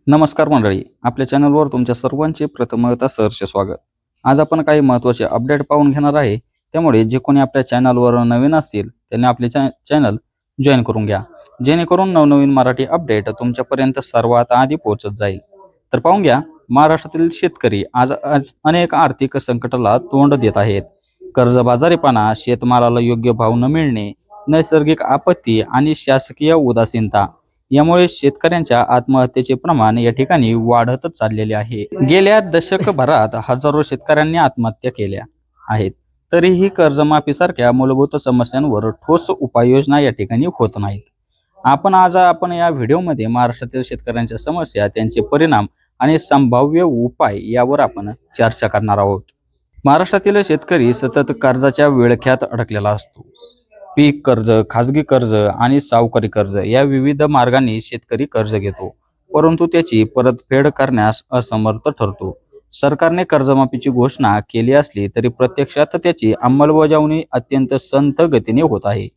नमस्कार मंडळी, आपल्या चॅनलवर तुमच्या सर्वांचे प्रथमतः सहर्ष स्वागत। आज आपण काही महत्त्वाचे अपडेट पाहून घेणार आहे, त्यामुळे जे कोणी आपल्या चॅनलवर नवीन असतील त्यांनी आपले चॅनल जॉईन करून घ्या, जेणेकरून नवनवीन मराठी अपडेट तुमच्यापर्यंत सर्वात आधी पोहोचत जाईल। तर पाहून घ्या, महाराष्ट्रातील शेतकरी आज अनेक आर्थिक संकटाला तोंड देत आहेत। कर्जबाजारीपणा, शेतमालाला योग्य भाव न मिळणे, नैसर्गिक आपत्ती आणि शासकीय उदासीनता यामुळे शेतकऱ्यांच्या आत्महत्येचे प्रमाण या ठिकाणी वाढतच चाललेले आहे। गेल्या दशकभरात हजारो शेतकऱ्यांनी आत्महत्या केल्या आहेत, तरीही कर्जमाफी सारख्या मूलभूत समस्यांवर ठोस उपाययोजना या ठिकाणी होत नाहीत। आपण या व्हिडिओमध्ये महाराष्ट्रातील शेतकऱ्यांच्या समस्या, त्यांचे परिणाम आणि संभाव्य उपाय यावर आपण चर्चा करणार आहोत। महाराष्ट्रातील शेतकरी सतत कर्जाच्या विळख्यात अडकलेला असतो। पीक कर्ज, खाजगी कर्ज आणि सावकारी कर्ज या विविध मार्गांनी शेतकरी कर्ज घेतो, परंतु त्याची परतफेड करण्यास असमर्थ ठरतो। सरकारने कर्जमाफीची घोषणा केली असली तरी प्रत्यक्षात त्याची अंमलबजावणी अत्यंत संथ गतीने होत आहे।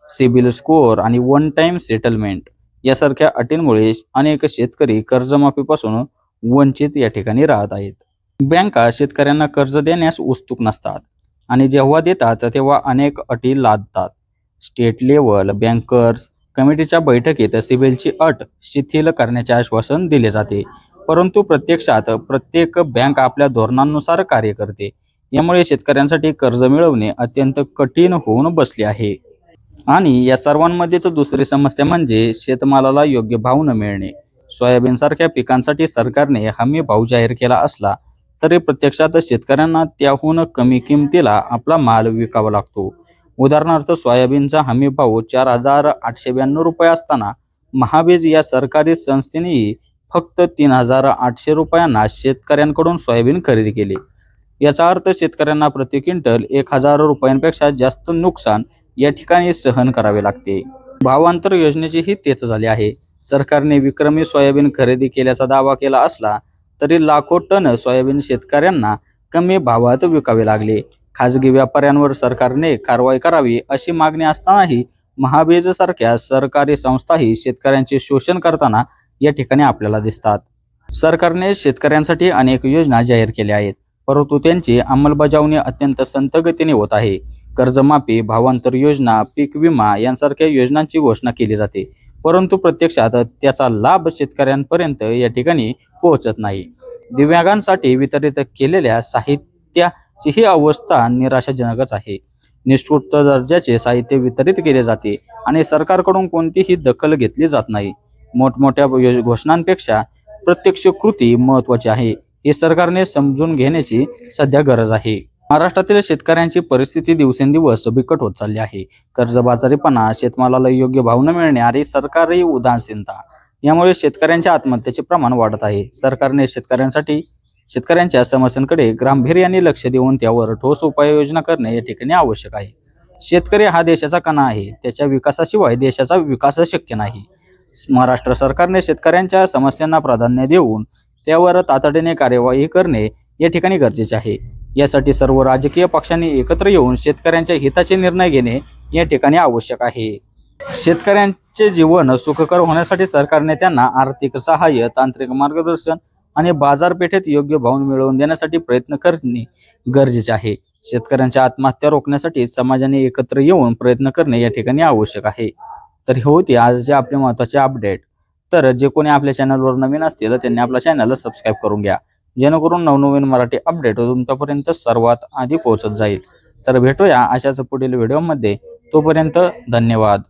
सिबिल स्कोअर आणि वन टाइम सेटलमेंट यासारख्या अटींमुळे अनेक शेतकरी कर्जमाफीपासून वंचित या ठिकाणी राहत आहेत। बँका शेतकऱ्यांना कर्ज देण्यास उत्सुक नसतात आणि जेव्हा देतात तेव्हा अनेक अटी लादतात। स्टेट लेवल बँकर्स कमिटीच्या बैठकीत सिबिलची अट शिथिल करण्याचे आश्वासन दिले जाते, परंतु प्रत्यक्षात प्रत्येक बँक आपल्या धोरणांनुसार कार्य करते। यामुळे शेतकऱ्यांसाठी कर्ज मिळवणे अत्यंत कठीण होऊन बसले आहे। आणि या सर्वांमध्येच दुसरी समस्या म्हणजे शेतमालाला योग्य भाव न मिळणे। सोयाबीन सारख्या पिकांसाठी सरकारने हमी भाव जाहीर केला असला तरी प्रत्यक्षात शेतकऱ्यांना त्याहून कमी किमतीला आपला माल विकावा लागतो। उदाहरणार्थ, सोयाबीनचा हमी भाव 4,892 रुपये असताना महाबीज या सरकारी संस्थेनेही फक्त 3,800 रुपयांना शेतकऱ्यांकडून सोयाबीन खरेदी केली। याचा अर्थ शेतकऱ्यांना प्रति क्विंटल 1,000 रुपयांपेक्षा जास्त नुकसान या ठिकाणी सहन करावे लागते। भावांतर योजनेचेही तेच झाले आहे। सरकारने विक्रमी सोयाबीन खरेदी केल्याचा दावा केला असला तरी लाखो टन सोयाबीन शेतकऱ्यांना कमी भावात विकावे लागले। खाजगी व्यापाऱ्यांवर सरकारने कारवाई करावी अशी मागणी असतानाही महाबीज सारख्या सरकारी संस्थाही शेतकऱ्यांचे शोषण करताना या ठिकाणी आपल्याला दिसतात। सरकारने शेतकऱ्यांसाठी अनेक योजना जाहीर केल्या आहेत, परंतु त्यांची अंमलबजावणी अत्यंत संथ गतीने होत आहे। कर्जमाफी, भावांतर योजना, पीक विमा यांसारख्या योजनांची घोषणा केली जाते, परंतु प्रत्यक्षात त्याचा लाभ शेतकऱ्यांपर्यंत या ठिकाणी पोहोचत नाही। दिव्यांगांसाठी वितरित केलेल्या साहित्याची ही अवस्था निराशाजनकच आहे। निष्ठुर दर्जाचे साहित्य वितरित केले जाते आणि सरकारकडून कोणतीही दखल घेतली जात नाही। मोठमोठ्या घोषणांपेक्षा प्रत्यक्ष कृती महत्त्वाची आहे, हे सरकारने समजून घेण्याची सध्या गरज आहे। महाराष्ट्रातील शेतकऱ्यांची परिस्थिती दिवसेंदिवस बिकट होत चालली आहे। कर्जबाजारीपणा, शेतमालाला योग्य भाव न मिळणे आणि सरकारी उदासीनता यामुळे शेतकऱ्यांच्या आत्महत्येचे प्रमाण वाढत आहे। सरकारने शेतकऱ्यांच्या समस्यांकडे गांभीर्याने लक्ष देऊन त्यावर ठोस उपाययोजना करणे या ठिकाणी आवश्यक आहे। शेतकरी हा देशाचा कणा आहे, त्याच्या विकासाशिवाय देशाचा विकास शक्य नाही। महाराष्ट्र सरकारने शेतकऱ्यांच्या समस्यांना प्राधान्य देऊन त्यावर तातडीने कार्यवाही करणे या ठिकाणी गरजेचे आहे। यासाठी सर्व राजकीय पक्षांनी एकत्र येऊन शेतकऱ्यांच्या हिताचे निर्णय घेणे या ठिकाणी आवश्यक आहे। शेतकऱ्यांचे जीवन सुखकर होण्यासाठी सरकारने त्यांना आर्थिक सहाय्य, तांत्रिक मार्गदर्शन आणि बाजारपेठेत योग्य भाव मिळवून देण्यासाठी प्रयत्न करणे गरजेचे आहे। शेतकऱ्यांच्या आत्महत्या रोखण्यासाठी समाजाने एकत्र येऊन प्रयत्न करणे या ठिकाणी आवश्यक आहे। तर हे होते आजचे आपले महत्त्वाचे अपडेट। तर जे कोणी आपल्या चॅनलवर नवीन असतील त्यांनी आपल्या चॅनलला सबस्क्राईब करून घ्या, जेणेकरून नवनवीन मराठी अपडेट तुमच्यापर्यंत सर्वात आधी पोहोचत जाईल। तर भेटूया अशाच पुढील व्हिडिओमध्ये, तोपर्यंत धन्यवाद।